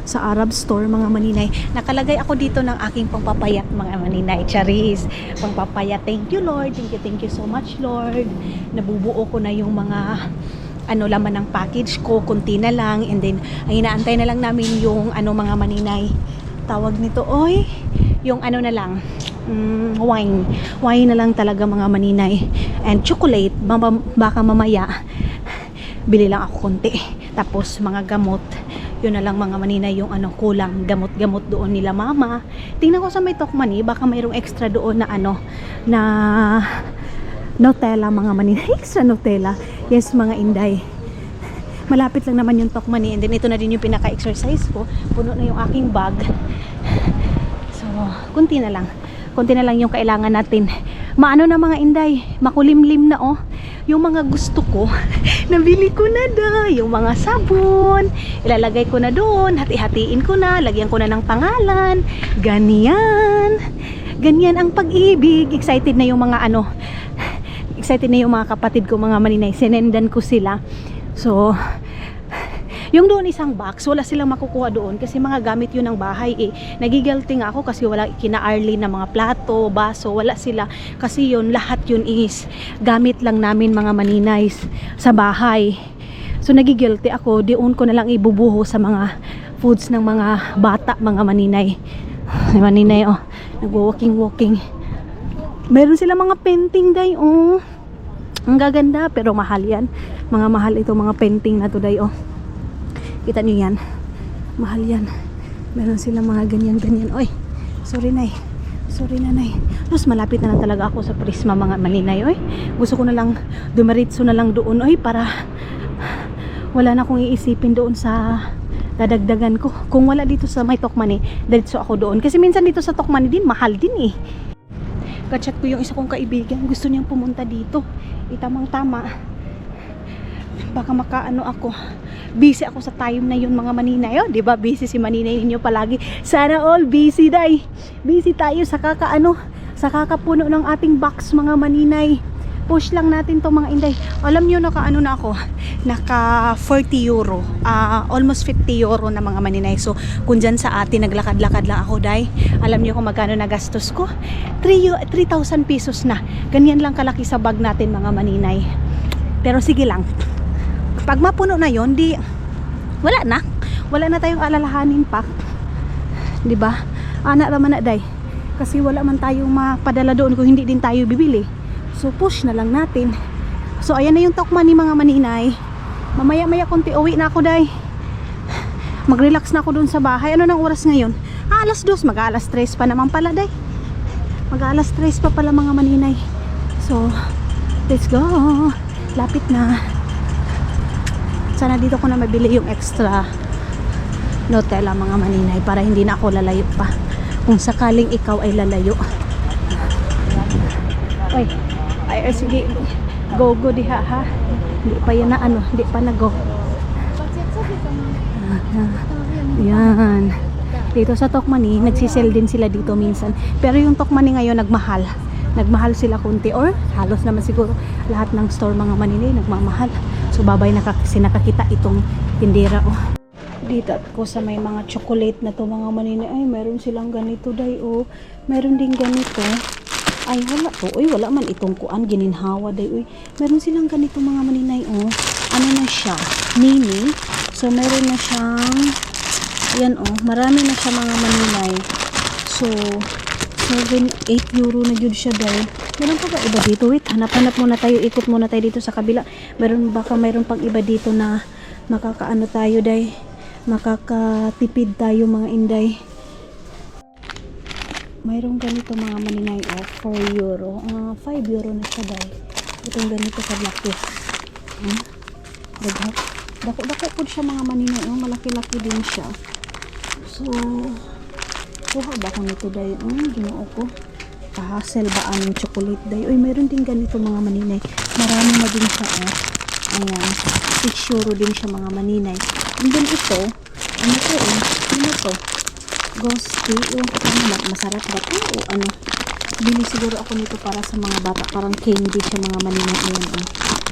sa Arab store mga maninay. Nakalagay ako dito ng aking pangpapayat mga maninay. Charis, pangpapayat. Thank you Lord, thank you so much Lord. Nabubuo ko na yung mga laman ng package ko, kunti na lang, and then ay inaantay na lang namin yung mga maninay, tawag nito yung na lang, wine na lang talaga mga maninay, and chocolate. Baka mamaya bili lang ako konti, tapos mga gamot, yun na lang mga maninay, yung kulang, gamot doon nila mama. Tingnan ko sa may Tokmani, baka mayroong extra doon na na Nutella mga maninay. Extra Nutella, yes mga inday. Malapit lang naman yung Tokmani, and then ito na din yung pinaka-exercise ko. Puno na yung aking bag. So, kunti na lang yung kailangan natin. Maano na mga inday, makulimlim na yung mga gusto ko. Nabili ko na yung mga sabon, ilalagay ko na doon, hati-hatiin ko na, lagyan ko na ng pangalan. Ganyan ang pag-ibig. Excited na yung mga kapatid ko mga maninay, sinendan ko sila. So, yung doon isang box, wala silang makukuha doon kasi mga gamit yun ng bahay Nagigilty nga ako kasi wala kina Arlene na mga plato, baso, wala sila. Kasi yun, lahat yun is gamit lang namin mga maninay sa bahay. So nagigilty ako, doon ko na lang ibubuho sa mga foods ng mga bata mga maninay. Maninay nagwo-walking. Meron sila mga painting day ang gaganda, pero mahal yan. Mga mahal ito mga painting na to day Kita nyo yan, mahal yan. Meron silang mga ganyan. Sorry nay. Mas malapit na lang talaga ako sa Prisma mga maninay. Gusto ko na lang dumaritso na lang doon para wala na akong iisipin doon sa dadagdagan ko. Kung wala dito sa may Tokmani, diretso ako doon. Kasi minsan dito sa Tokmani din, mahal din Kachat ko yung isa kong kaibigan, gusto niyang pumunta dito. Itamang-tama. Baka ako. Busy ako sa time na yun mga maninay. Diba busy si maninay ninyo palagi. Sana all busy day. Busy tayo sa sa kakapuno ng ating box mga maninay. Push lang natin to mga inday. Alam nyo naka ako? Naka 40 euro. Almost 50 euro na mga maninay. So kung dyan sa atin naglakad-lakad lang ako day. Alam nyo kung magkano nagastos ko? 3,000 pesos na. Ganyan lang kalaki sa bag natin mga maninay. Pero sige lang. Pag mapuno na yon, wala na tayong alalahanin pa, di ba? Anak naman na day, kasi wala man tayong mapadala doon kung hindi din tayo bibili. So push na lang natin. So ayan na yung Tokmani mga maninay. Mamaya konti uwi na ako day. Mag-relax na ako doon sa bahay. Ano nang oras ngayon? Alas 2, mag-alas 3 pa naman pala day. Mag-alas 3 pa pala mga maninay. So let's go. Lapit na. Sana dito ko na mabili yung extra Nutella mga maninay para hindi na ako lalayo pa. Kung sakaling ikaw ay lalayo. Sige. Go diha ha. Hindi pa yan na hindi pa na go. Yan. Dito sa Tokmani, nagsisell din sila dito minsan. Pero yung Tokmani ngayon nagmahal. Nagmahal sila konti or halos naman siguro lahat ng store mga Manila nagmamahal. So babay nakakita itong tindera oh. Dito ko sa may mga chocolate na to mga Manila, ay meron silang ganito day oh. Meron din ganito. Ay wala to. Uy, wala man itong kuan gininhawa day uy. Meron silang ganito mga Manila oh. Ano na siya? Mini. So meron na siyang yan oh, marami na siya mga Manilay. So 8 euro na yun siya dahil. Meron pa ba iba dito? Wait, hanap-hanap muna tayo, ikot muna tayo dito sa kabila. Mayroon pang iba dito na makakaano tayo dahil. Makakatipid tayo mga inday. Mayroong ganito mga Manilay oh, 4 euro. 5 euro na siya dahil. Itong ganito sa laki. Dako-dako po siya mga Manilay oh, malaki-laki din siya. So, kuha ba ko nito dahil? Ginoo ko. Kahasel ba ang chocolate dahil? Uy, mayroon din ganito mga Manilay. Marami na din siya oh. Ayan. 6 euro din siya mga Manilay. And then ito, ano to oh? Ano to? Ghosty. Ano, masarap ba to? O ano? Bili siguro ako nito para sa mga bata. Parang candy siya mga Manilay. Ayan oh.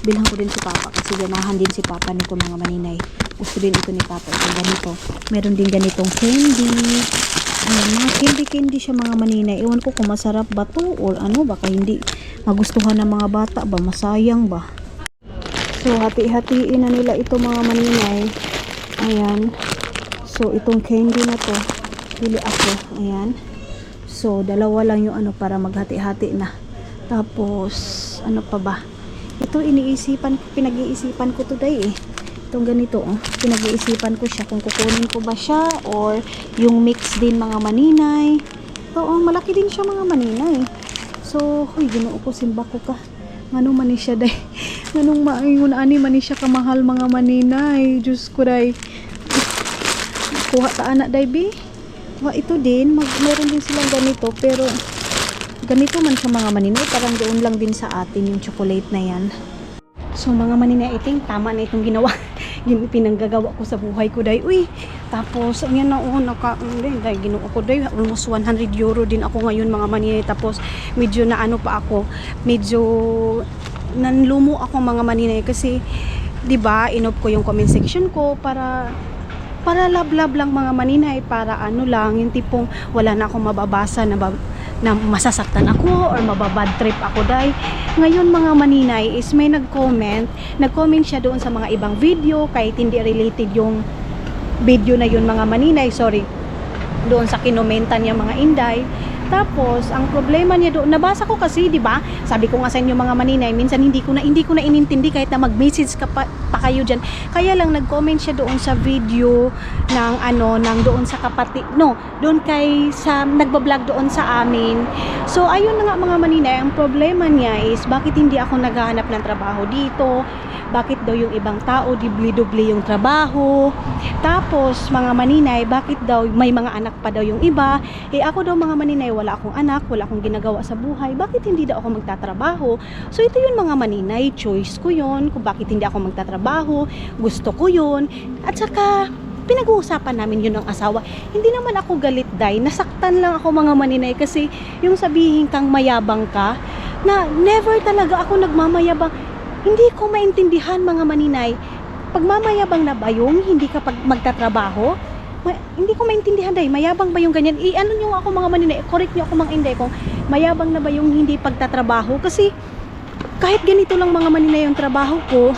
Bilhan ko din si Papa kasi ganahan din si Papa nito mga Maninay. Gusto din ito ni Papa. Ito ganito. Meron din ganitong candy. Ayan, mga candy siya mga Maninay. Ewan ko kung masarap ba to or ano. Baka hindi magustuhan ng mga bata ba. Masayang ba. So, hati-hatiin na nila ito mga Maninay. Ayan. So, itong candy na to. Pili ako. Ayan. So, dalawa lang yung ano para maghati-hati na. Tapos, ano pa ba? Ito pinag-iisipan ko today eh. Itong ganito oh. Pinag-iisipan ko siya kung kukunin ko ba siya or yung mix din mga Maninay. Ito oh, malaki din siya mga Maninay. So, huy, Ginoo ko simba ko ka. Ngano man ni siya day. Nganong maayon ani man ni siya kamahal mga Maninay. Diyos ko day. Kuha ta anak day bi. Ito din, meron din silang ganito pero ganito man siya mga Maninay, parang doon lang din sa atin yung chocolate na yan. So mga Maninay, iting tama na itong ginawa. Pinanggagawa ko sa buhay ko day. Uy, tapos yan na oh, dahil ginawa ko day, almost 100 euro din ako ngayon mga Maninay. Tapos medyo na ano pa ako, medyo nanlumo ako mga Maninay kasi 'di ba, inop ko yung comment section ko para love lang mga Maninay, para ano lang, yung tipong wala na akong mababasa na masasaktan ako or mababad trip ako dahil ngayon mga Maninay is may nag-comment siya doon sa mga ibang video kahit hindi related yung video na yun mga Maninay, sorry, doon sa kinomenta niya mga Inday. Tapos ang problema niya doon, nabasa ko kasi 'di ba? Sabi ko nga sa inyo mga Maninay, minsan hindi ko na inintindi kahit na mag-message ka pa kayo diyan. Kaya lang nag-comment siya doon sa video ng ng doon sa kapatid, doon kay sa nagba-vlog doon sa amin. So ayun na nga mga Maninay, ang problema niya is bakit hindi ako naghahanap ng trabaho dito? Bakit daw yung ibang tao dibli-dubli yung trabaho? Tapos mga Maninay, bakit daw may mga anak pa daw yung iba? Ako daw mga Maninay, wala akong anak, wala akong ginagawa sa buhay. Bakit hindi daw ako magtatrabaho? So ito yun mga Maninay, choice ko yun kung bakit hindi ako magtatrabaho. Gusto ko yun. At saka pinag-uusapan namin yun ng asawa. Hindi naman ako galit day, nasaktan lang ako mga Maninay kasi yung sabihin kang mayabang ka, na never talaga ako nagmamayabang. Hindi ko maintindihan mga Maninay, pagmamayabang na ba yung hindi ka magtatrabaho? Hindi ko maintindihan day, mayabang ba yung ganyan? Ano nyo ako mga Maninay, correct nyo ako mga Inday kung mayabang na ba yung hindi pagtatrabaho? Kasi kahit ganito lang mga Maninay yung trabaho ko,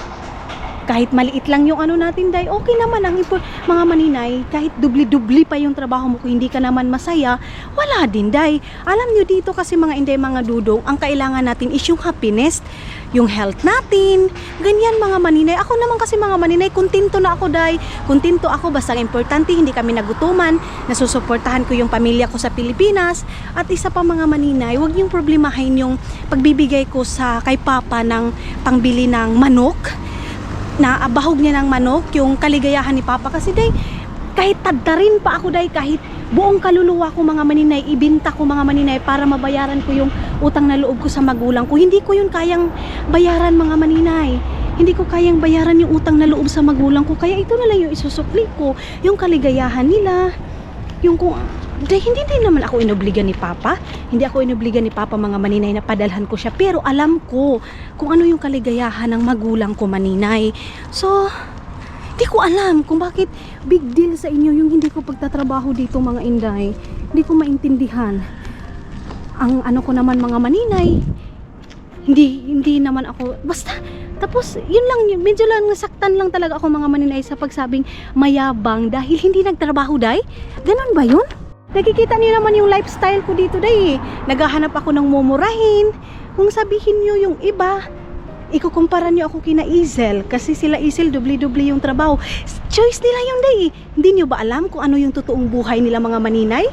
kahit maliit lang yung natin day, okay naman ang mga Maninay, kahit dubli-dubli pa yung trabaho mo kung hindi ka naman masaya, wala din day. Alam nyo dito kasi mga Inday, mga dudong, ang kailangan natin is yung happiness, yung health natin, ganyan mga Maninay. Ako naman kasi mga Maninay, kontento na ako day, kontento ako, basta importante hindi kami nagutuman, nasusuportahan ko yung pamilya ko sa Pilipinas. At isa pa mga Maninay, huwag yung problemahin yung pagbibigay ko kay Papa ng pangbili ng manok, na bahog niya ng manok, yung kaligayahan ni Papa kasi day, kahit tadtarin pa ako day, kahit buong kaluluwa ko mga Maninay, ibinta ko mga Maninay para mabayaran ko yung utang na loob ko sa magulang ko, hindi ko yun kayang bayaran mga Maninay. hindi ko kayang bayaran yung utang na loob sa magulang ko, kaya ito na lang yung isusukli ko, yung kaligayahan nila, yung kung dahil hindi din naman ako inobligan ni Papa. Hindi ako inobligan ni Papa mga maninay na padalhan ko siya. Pero alam ko kung ano yung kaligayahan ng magulang ko, maninay. So, hindi ko alam kung bakit big deal sa inyo yung hindi ko pagtatrabaho dito, mga inday. Hindi ko maintindihan. Ang ano ko naman, mga maninay, hindi naman ako, basta, tapos yun lang, medyo lang nasaktan lang talaga ako, mga maninay, sa pagsabing mayabang dahil hindi nagtrabaho, day. Ganon ba yun? Nakikita niyo naman yung lifestyle ko dito, day. Naghahanap ako ng mumurahin. Kung sabihin niyo yung iba, ikukumpara niyo ako kina Izel, kasi sila Izel dubli-dubli yung trabaho. Choice nila yun, day. Hindi niyo ba alam kung ano yung totoong buhay nila, mga maninay?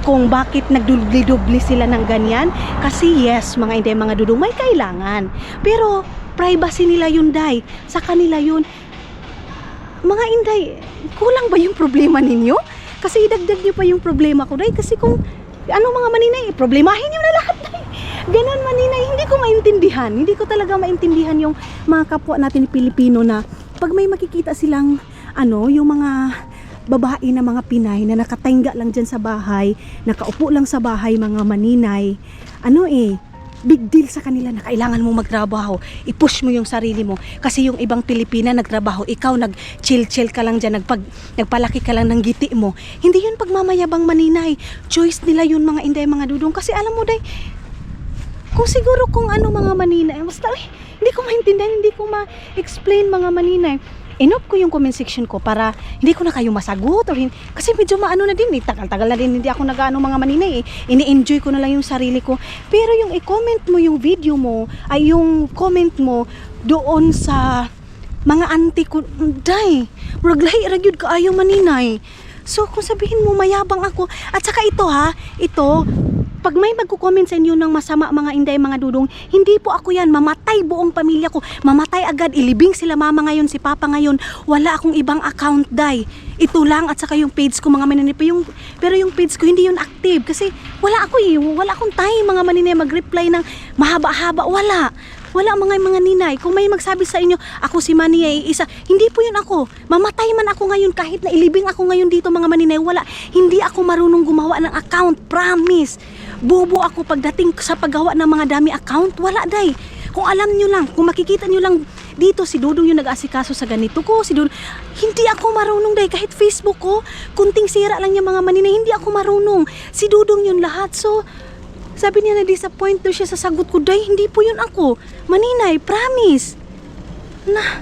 Kung bakit nagdubli-dubli sila ng ganyan? Kasi yes, mga inday, mga dudong, may kailangan. Pero privacy nila yun, day. Sa kanila yun. Mga inday, kulang ba yung problema ninyo? Kasi idagdag nyo pa yung problema ko, day. Kasi kung ano, mga maninay, problemahin nyo na lahat, day. Ganon, maninay, hindi ko maintindihan. Hindi ko talaga maintindihan yung mga kapwa natin Pilipino na pag may makikita silang ano, yung mga babae na mga Pinay na nakataingga lang dyan sa bahay, nakaupo lang sa bahay, mga maninay, ano big deal sa kanila na kailangan mo magtrabaho, i-push mo yung sarili mo, kasi yung ibang Pilipina nagtrabaho, ikaw nag-chill-chill ka lang dyan, nagpalaki ka lang ng giti mo. Hindi yun pagmamayabang, maninay. Choice nila yun, mga inday, mga dudong. Kasi alam mo, day, kung siguro kung ano, mga maninay, basta hindi ko maintindihan, hindi ko ma-explain, mga maninay. Inop ko yung comment section ko para hindi ko na kayo masagot or kasi medyo maano na din, tagal-tagal na din hindi ako nag-ano, mga maninay, ini-enjoy ko na lang yung sarili ko. Pero yung i-comment mo yung video mo, ay yung comment mo doon sa mga auntie ko, day, raglahi ragyud ka ayaw, maninay. So kung sabihin mo mayabang ako, at saka ito pag may magko-comment sa inyo ng masama, mga inday, mga dudong, hindi po ako yan. Mamatay buong pamilya ko. Mamatay agad. Ilibing sila mama ngayon, si papa ngayon. Wala akong ibang account, day. Ito lang, at saka yung page ko, mga maninay. Pero yung page ko, hindi yun active. Kasi wala akong time, mga maninay, mag-reply ng mahaba-haba. Wala, mga ninay. Kung may magsabi sa inyo, ako si Mani ay isa, hindi po yun ako. Mamatay man ako ngayon, kahit na ilibing ako ngayon dito, mga maninay, wala. Hindi ako marunong gumawa ng account, promise. Bobo ako pagdating sa paggawa ng mga dami account. Wala, day. Kung alam nyo lang, kung makikita nyo lang dito, si Dudong yung nag-asikaso sa ganito ko, si Dudong, hindi ako marunong, day. Kahit Facebook ko, kunting sira lang niya, mga maninay, hindi ako marunong. Si Dudong yun lahat. So, sabi niya, na-disappoint daw siya sa sagot ko, day, hindi po yun ako. Maninay, promise. Na,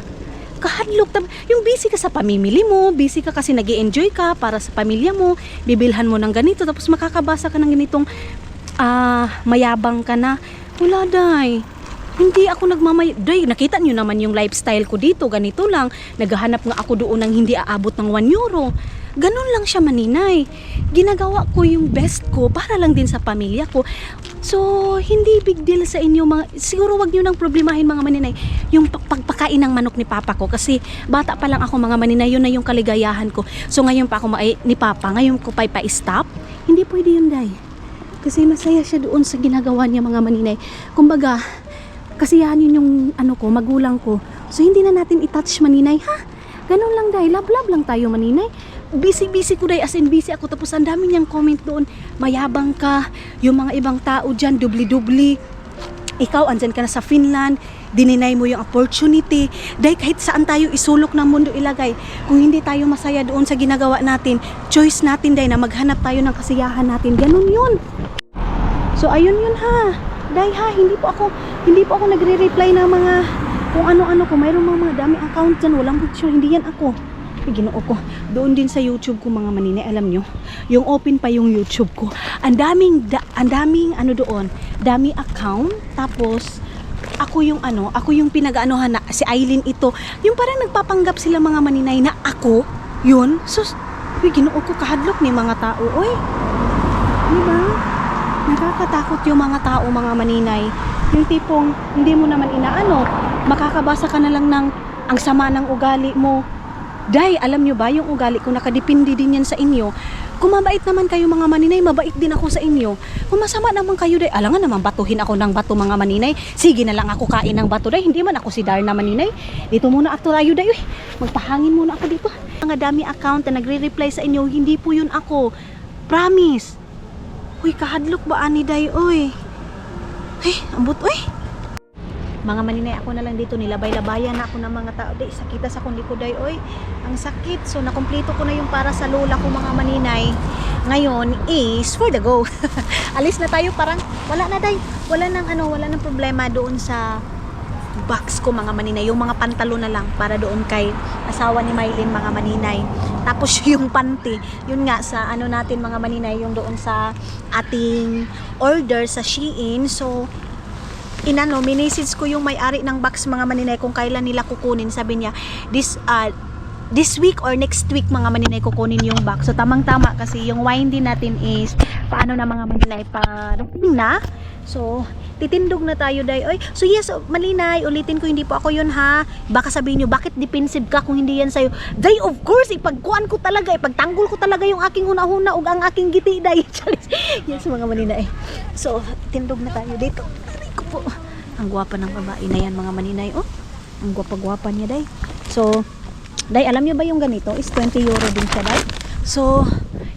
kahadlok. Yung busy ka sa pamimili mo, busy ka kasi nag-i-enjoy ka para sa pamilya mo, bibilhan mo ng ganito, tapos makakabasa ka ng ganitong mayabang ka na. Wala, day. Hindi ako day, nakita nyo naman yung lifestyle ko dito, ganito lang. Naghahanap nga ako doon ng hindi aabot ng 1 euro. Ganun lang siya, maninay. Ginagawa ko yung best ko para lang din sa pamilya ko. So, hindi big deal sa inyo, siguro wag nyo nang problemahin, mga maninay, yung pagpakain ng manok ni papa ko. Kasi bata pa lang ako, mga maninay, yun na yung kaligayahan ko. So, ngayon pa ako ni papa, ngayon ko pa-stop. Hindi pwede yun, day. Kasi masaya siya doon sa ginagawa niya, mga maninay. Kumbaga, kasiyahan yun yung magulang ko. So, hindi na natin i-touch, maninay, ha? Ganun lang, day. Love-love lang tayo, maninay. Busy ko, day, as in busy ako, tapos ang dami niyang comment doon, mayabang ka, yung mga ibang tao dyan, dubli-dubli, ikaw andyan ka na sa Finland, dininay mo yung opportunity, day, kahit saan tayo isulok ng mundo ilagay, kung hindi tayo masaya doon sa ginagawa natin, choice natin, day, na maghanap tayo ng kasiyahan natin, ganun yun. So ayun yun, ha, day, ha, hindi po ako nagre-reply ng mga kung ano-ano ko, mayroong mga dami account dyan, walang picture, hindi yan ako. Ginoo ko. Doon din sa YouTube ko, mga maninay, alam nyo, yung open pa yung YouTube ko. Ang daming doon, dami account, tapos ako yung pinag-aanohan na si Aileen ito. Yung parang nagpapanggap sila, mga maninay, na ako, yun. So, ginoo ko, kahadlok ni mga tao. Oy, diba? Nakakatakot yung mga tao, mga maninay. Yung tipong, hindi mo naman inaano, makakabasa ka na lang ng ang sama ng ugali mo. Day, alam nyo ba, yung ugali ko, nakadepende din yan sa inyo. Kung mabait naman kayo mga maninay, mabait din ako sa inyo. Kung masama naman kayo day, alangan naman batuhin ako ng bato mga maninay. Sige na lang ako kain ng bato day, hindi man ako si Darna maninay. Dito muna ako tayo day, uy. Magpahangin muna ako dito. Mga dami account na nagre-reply sa inyo, hindi po yun ako. Promise. Uy, kahadlok ba ani day, uy. Ay, ambot, uy. Mga maninay, ako na lang dito, nilabay-labayan na ako ng mga tao. Day, sakita sa kundi ko, day, oy. Ang sakit. So, nakumpleto ko na yung para sa lola ko, mga maninay. Ngayon is for the go. Alis na tayo, parang wala na, day. Wala nang problema doon sa box ko, mga maninay. Yung mga pantalo na lang para doon kay asawa ni Mylene, mga maninay. Tapos yung panty, yun nga sa ano natin, mga maninay, yung doon sa ating order sa Shein. So, minessage ko yung may-ari ng box, mga maninay, kung kailan nila kukunin. Sabi niya, this week or next week, mga maninay, kukunin yung box. So tamang-tama kasi yung wine din natin is paano na, mga maninay, parating na. So titindog na tayo, day. Oy, so yes, malinay, ulitin ko, hindi po ako yun, ha. Baka sabihin nyo, bakit defensive ka kung hindi yan sa'yo? Day, of course, ipagkuhan ko talaga, ipagtanggol ko talaga yung aking huna-huna ug ang aking giti, day. Yes, mga maninay. So titindog na tayo dito. Po. Ang gwapa ng babae na yan, mga maninay. Oh, ang gwapa-gwapa niya, day. So, day, alam niyo ba yung ganito is 20 euro din siya, day. So,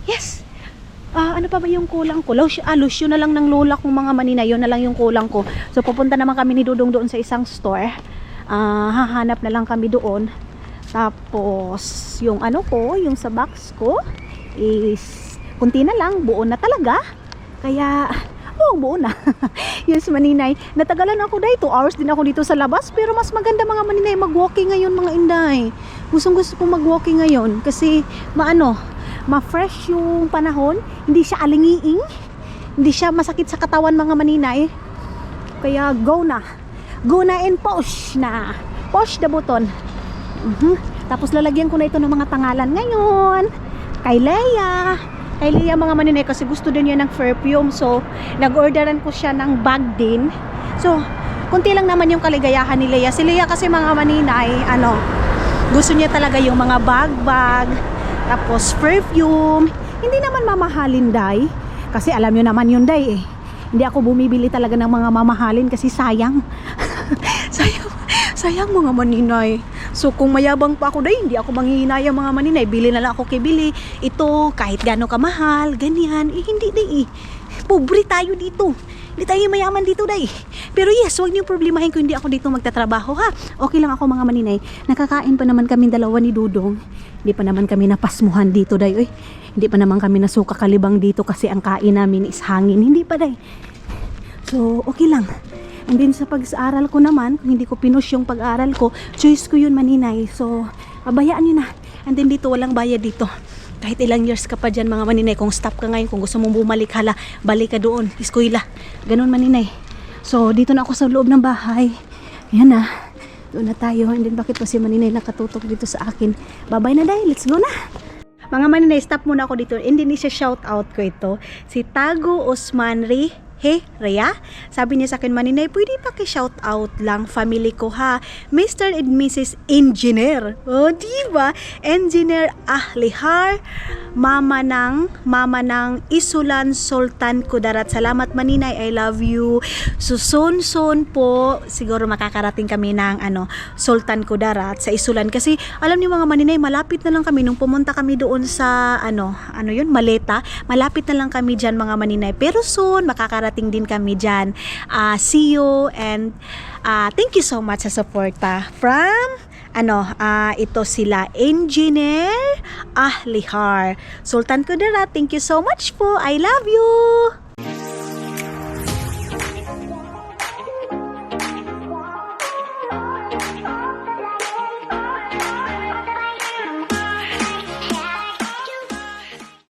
yes. Ano pa ba yung kulang ko? Lotion na lang ng lola kong, mga maninay. Yun na lang yung kulang ko. So, pupunta naman kami ni Dudong doon sa isang store. Hahanap na lang kami doon. Tapos, yung ano ko, yung sa box ko is kunti na lang, buo na talaga. Kaya buo na. Yes, maninay. Natagalan ako, day. 2 hours din ako dito sa labas. Pero mas maganda, mga maninay, mag-walking ngayon, mga inday. Gusto ko mag-walking ngayon. Kasi, ma-fresh yung panahon. Hindi siya alingiing. Hindi siya masakit sa katawan, mga maninay. Kaya, go na. Go na and push na. Push the button. Tapos, lalagyan ko na ito ng mga tangalan ngayon. Kay Leia. Mga maninay, kasi gusto din niya ng perfume. So, nag-orderan ko siya ng bag din. So, kunti lang naman yung kaligayahan ni Leia. Si Leia kasi, mga maninay, gusto niya talaga yung mga bag, tapos perfume. Hindi naman mamahalin, day. Kasi alam niyo naman yun, day, eh. Hindi ako bumibili talaga ng mga mamahalin kasi sayang. Sayang, mga maninay. So kung mayabang pa ako, day, hindi ako manghihinayang, mga maninay. Bili na lang ako bili. Ito, kahit gaano kamahal, ganyan. Hindi, day. Pobre tayo dito. Hindi tayo mayaman dito, day. Pero yes, huwag niyo problemahin kung hindi ako dito magtatrabaho, ha. Okay lang ako, mga maninay. Nakakain pa naman kami dalawa ni Dudong. Hindi pa naman kami napasmuhan dito, day. Uy, hindi pa naman kami nasuka kalibang dito kasi ang kain namin is hangin. Hindi pa, day. So, okay lang. And then sa pag-aaral ko naman, kung hindi ko pinush yung pag-aaral ko, choice ko yun, maninay. So, pabayaan nyo na. And then dito, walang bayad dito. Kahit ilang years ka pa dyan, mga maninay, kung stop ka ngayon, kung gusto mong bumalik, hala, balik ka doon, eskwela. Ganun, maninay. So, dito na ako sa loob ng bahay. Ayan na. Doon na tayo. And then, bakit pa si maninay nakatutok dito sa akin? Bye-bye na, day. Let's go na. Mga maninay, stop muna ako dito. And then, isa-shout out ko ito. Si Tago Osman Rhea, sabi niya sa akin, maninay, pwede pa ki-shout out lang family ko, ha. Mr. and Mrs. Engineer. Oh, diba? Engineer Ahlihar, mama ng Isulan Sultan Kudarat. Salamat, maninay. I love you. So, soon po, siguro makakarating kami ng Sultan Kudarat sa Isulan. Kasi, alam niyo, mga maninay, malapit na lang kami nung pumunta kami doon sa, Maleta. Malapit na lang kami dyan, mga maninay. Pero soon, makakarating din kami dyan. See you and thank you so much sa suporta from ito sila Engineer Ahlihar Sultan Kudarat. Thank you so much po. I love you.